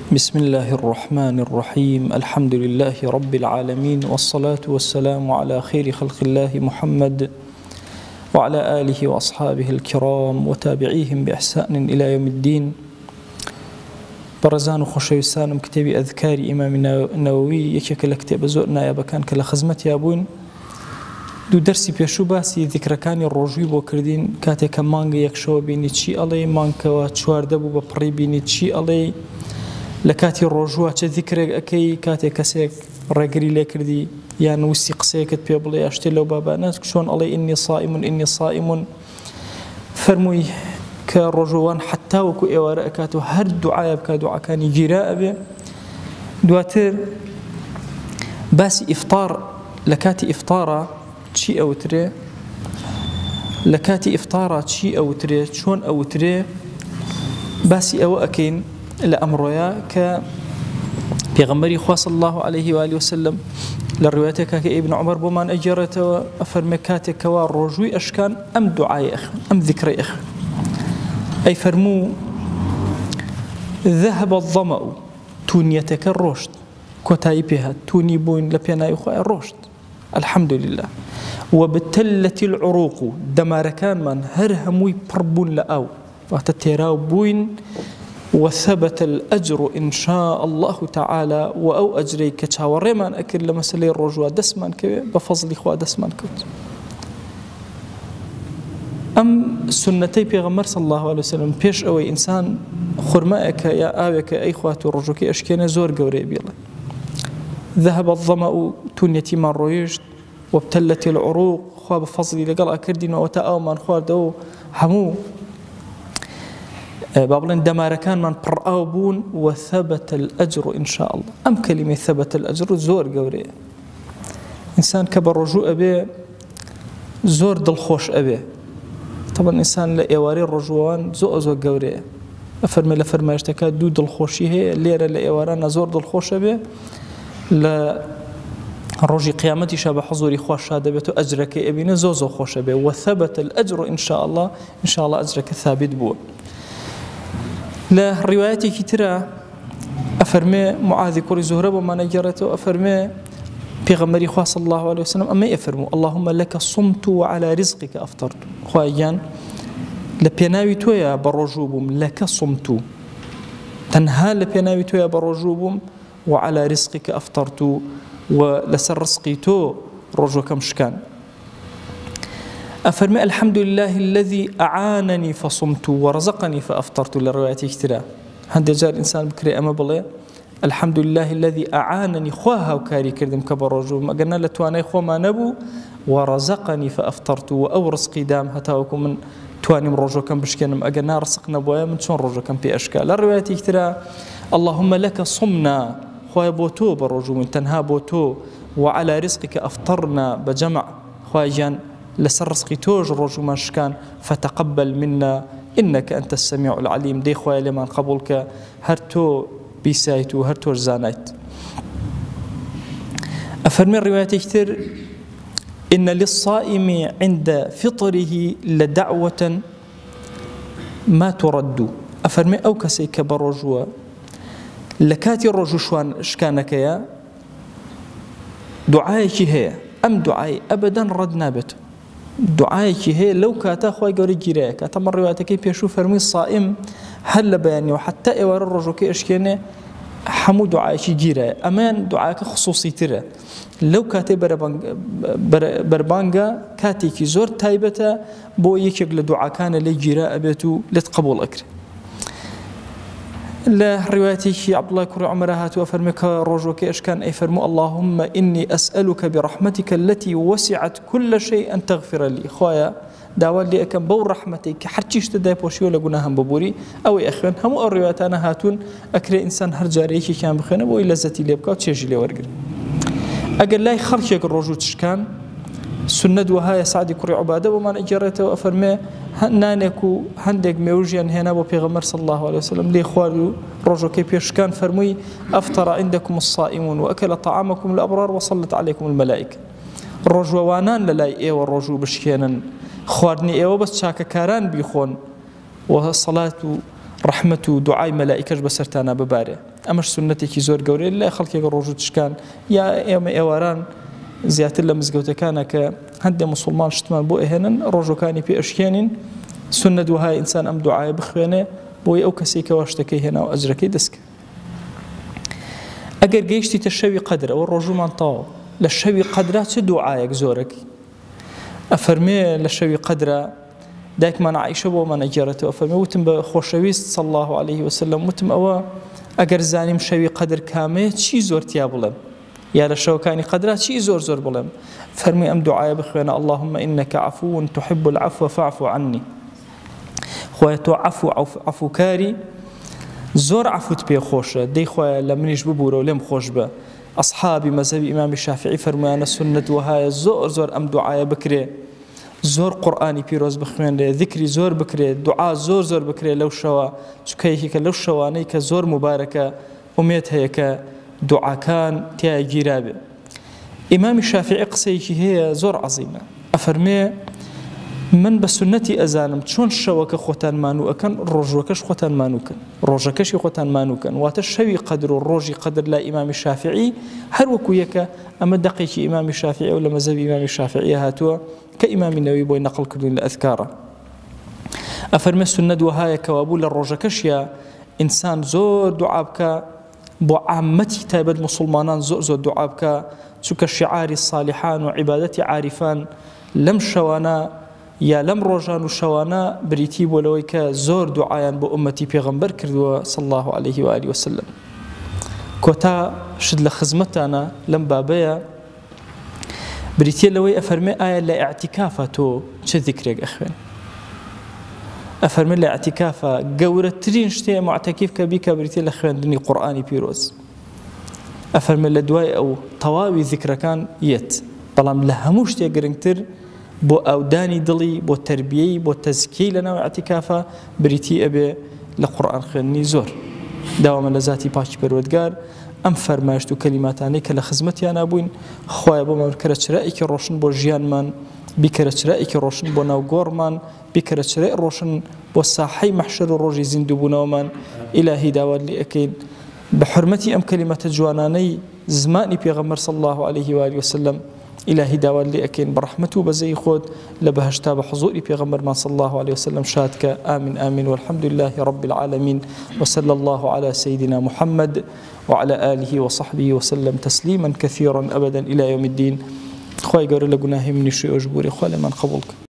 بسم الله الرحمن الرحيم. الحمد لله رب العالمين، والصلاة والسلام على خير خلق الله محمد وعلى آله وأصحابه الكرام وتابعيهم بإحسان إلى يوم الدين. برزان وخشويستانم كتابي أذكار إمام النووي يكيك لكتاب زورنا يا بكان كلا خزمت يابون دو درسي بيشو باسي ذكركاني الرجوي بو كردين كاتيك مانغ يكشو بيني تشي ألي مانكوا تشوار دبو ببري بيني تشي ألي لكاتي الرجوع ذكر أكي كاتي كسيك رجري لكردي يعني وسي قسيكت بيبلي أشتي لو بابا ناس شون الله إني صائم فرموي كرجوان حتى وكو إيوارا كاتو هر دعاء بكا دعاء كان جراء به دواتر باسي إفطار لكاتي إفطارا تشي أو تري لكاتي إفطارا تشي أو تري شون أو تري باسي أو أكين لأمريا ك بيغمري خوا صلى الله عليه وآله وسلم للروايات كابن عمر بمان أجرته أفرمكاتك كوار رجوي أشكان أم دعاء أخ أم ذكر أخ أي فرمو ذهب الظمأ تونيتك الرشد كتايبها توني بوين لبينا يخوى الرشد الحمد لله وبتلت العروق دماركان من هرهموي بربون لأو وتتيراو بوين وثبت الأجر إن شاء الله تعالى وأو أجري كتاوريمان أكل لمسلي الرجوع دسمان بفضل إخوة دسمان كوت أم سنتي بيغمر صلى الله عليه وسلم بيش أوي إنسان خرمائك يا آوك أي خوات الرجوك أشكينا زور قوري بيلا ذهب الظمأ تونيتي من رويشت وابتلت العروق خوا بفضل لقل أكردين وتأو من خوار دو همو بابلين دماركان من برأو بون وثبت الأجر إن شاء الله. أم كلمة ثبت الأجر زور قوري إنسان كبر رجوع أبي زور دلخوش أبي طبعا إنسان لإيواري الرجوعان زو قوري أفرمي لفرما يشتكى دو دلخوشي هي الليرة لإيواران زور دلخوش أبي الرجي قيامتي شاب حضوري خوش هذا بيتو أجرك أبينا زوزو خوش أبي وثبت الأجر إن شاء الله أجرك ثابت بو. لا رواياتي كتيرة أفرمي معاذ كوري زهرة وما نجرته أفرمي بيغمري خواه صلى الله عليه وسلم أما يفرموا اللهم لك صمت وعلى رزقك أفطرت خواهيان لبيناوي تويا برجوبهم لك صمت تنها لبيناوي تويا برجوبهم وعلى رزقك أفطرت ولسر رزقي تو رجوك مشكان أفرمي الحمد لله الذي أعانني فصمت ورزقني فأفطرت للروايات كثيرة هند جار إنسان بكري أما بلي الحمد لله الذي أعانني خواها وكاري كردم كبر رجوع ما قلنا لتواني خوا ما نبو ورزقني فأفطرت وأو رزقي دام هتاوكم من تواني من رجوع كم بشكنم أقلنا رزقنا بويا من شون رجوع كم بأشكال الروايات كثيرة اللهم لك صمنا خوا بوتو برجوع من تنها بوتو وعلى رزقك أفطرنا بجمع خواجان لسر رزقي توج الرجو ماشكان فتقبل منا إنك أنت السميع العليم دي خويا لمن قبولك هرتو بيسايتو هرتو زانايت. أفرمي الروايات كثير إن للصائم عند فطره لدعوة ما ترد أفرمي أو كسيك برجوة لكاتي الرجو شوان شكانك يا دعايك هي أم دعاي أبدا رد نابته دعايك هي لو كاتا خوي قوري جيراك تمر روايتك بيشو فرمي الصائم هل بياني وحتى ايوار الرجوك اشكيني حمو دعايك جيرا امان دعايك خصوصي ترى لو كاتي بربانغا كاتيكي زور تايبتا بو يكيق لدعا كان لي جيرا ابيتو لتقبول اكري لا روايتي عبد الله كري عمر هاتو أفرمك رجوك إشكان أي فرمو اللهم إني أسألك برحمتك التي وسعت كل شيء أن تغفر لي خوايا داوال لي أكن بو رحمتك حرتيش تداي بوشيو لقناهم ببوري أو أخوان همو الروايات أنا هاتون أكري إنسان هرجاريكي كان بخينا بو إلا زتي لي بكاو تشيجي لي ورقر أقل لاي خلقك الرجو تشكان سند وهاي سعدي كري عبادة وما نجرته وأفرمي نانكو هندق ميوجيان هنا وبيغمر صلى الله عليه وسلم لي خوالو رجو كي بيشكان فرمي أفطر عندكم الصائمون وأكل طعامكم الأبرار وصلت عليكم الملائكة الرجو وانان للاي إيوه الرجو بشكينا خواردني إيوه بس شاكا كاران بيخون وصلاة رحمة دعاء ملائكة بسرتانا بباري ئەمەش سنەتێکی زۆر گەورەیە لای خەڵکێک ڕۆژ و تشکان یا ئێمە ئێواران زیاتر لە مزگەوتەکانە کە هەندێک موسڵمان شتمان بۆ ئەهێنن ڕۆژەکانی پێ ئەشکێنین سنەت وهای ئینسان ئەم دوعایە بخوێنێ بۆی ئەو کەسێکەوە شتەکەی هێنا و ئەجرەکەی دەستکە. ئەگەر گەیشتیتە شەوی قەدر ئەوە ڕۆژومان تەواو لە شەوی قەدرا چ دوعایەک زۆرەکی ئەفەرمێ لە شەوی قەدرا دایکمان عایشە بۆمان ئەگێڕێتەوە ئەفەرمێ وتم بە خۆشەویست صلی الله عليه وسلم وتم ئەوە ئەگەر زانیم شەوی قەدر کامەیە چی زۆرتیا بڵێم یا لە شەوەکانی قەدرا چی زۆر زۆر بڵێم فەرمی ئەم دوعایە بخوێنە اللهم إنك عفو تحب العفو فاعف عني خوای تۆ عفوکاری زۆر عفوت پێ خۆشە دەی خوایە لە منیش ببوورە و لێم خۆش بە. ئەصحابی مەذهبی ئیمامی شافعی فەرمویانە سنەت وهایە زۆر زۆر ئەم دوعایە بکرێ زۆر قورئانی پیرۆز بخوێنرێ ذکری زۆر بکرێ دوعا زۆر زۆر بکرێ لەو شەوە چکەیەکی کە لەو شەوانەی کە زۆر مبارەکە ئومێد هەیە کە دوعاکان تیای گیرابێ. ئیمامی شافعی قسەیەکی هەیە زۆر عەزیمە ئەفەرمێ من بە سنەتی ئەزانم چۆن شەوەکە خۆتان مانووەکەن ڕۆژوەکەش خۆتان مانووکەن ڕۆژەکەشی خۆتان مانووکەن واتە شەوی قەدر و ڕۆژی قەدر لای ئیمامی شافعی هەر وەکو یەکە ئەمە دەقێکی ئیمامی شافعی و لە مەذهبی ئیمامی شافعی هاتووە کە ئیمامی نەووی بۆی نەقڵ کردوین لە ئەذکارە. ئەفەرمێ سنەت وهایە کەوابوو لە ڕۆژەکەشیە ئینسان زۆر دوعا بکە بۆ عامەتی تایبەت موسڵمانان زۆر زۆر دوعا بکە چونکە شیعاری صالحان و عیبادەتی عارفان لەم شەوانە یا لەم ڕۆژان و شەوانە بریتی بۆ لەوەی کە زۆر دوعایان بۆ ئومەتی پێغەمبەر کردووە صلی الله عليه و آله وسلم. کۆتا شت لە خزمەتانە لەم بابەیە بریتە لەوەی ئەفەرمێ ئایا لە ئیعتیکافە تۆ چه ذیکرێک ئەخوێن ئەفەرمێ لە ئیعتیکافە گەورەترین شتێ معتەکیف کە بیکە بریتە لە خوێندنی قورئانی پیرۆز ئەفەرمێ لە دوای ئەو تەواوی ذیکرەکان یەت بەڵام لە هەموو شتێک گرنگتر بۆ ئەودانی دڵی بۆ تربیەی بۆ تەزکیەی لە ناو ئیعتیکافە بریتی ئەبێ لە قورئان خوێندنی زۆر داوامە لە ذاتی پاکی پەروەردگار ئەم فەرمایشت و کەلیماتانەی کە لە خزمەتیان نابووین خوایە بۆمان بکەرە چرایەکی ڕۆشن بۆ ژیانمان بیکەرە چرایەکی ڕۆشن بۆ ناو گۆڕمان بیکەرە چرای ڕۆشن بۆ ساحەی مەحشەر و ڕۆژی زیندووبوونەوەمان ئیلاهی داوات لێ ئەکەین بە حورمەتی ئەم کەلیمەتە جوانانەی زمانی پێغەمبەر صلی الله عليه و آله وسلم إلهي داوال لي أكين برحمته بزي خود لبهشتا بحضوري بيغمبر من صلى الله عليه وسلم شاتك آمين آمين والحمد لله رب العالمين وصلى الله على سيدنا محمد وعلى آله وصحبه وسلم تسليما كثيرا أبدا إلى يوم الدين خواهي قول لقناهي من شيء أجبوري خواهي من قبولك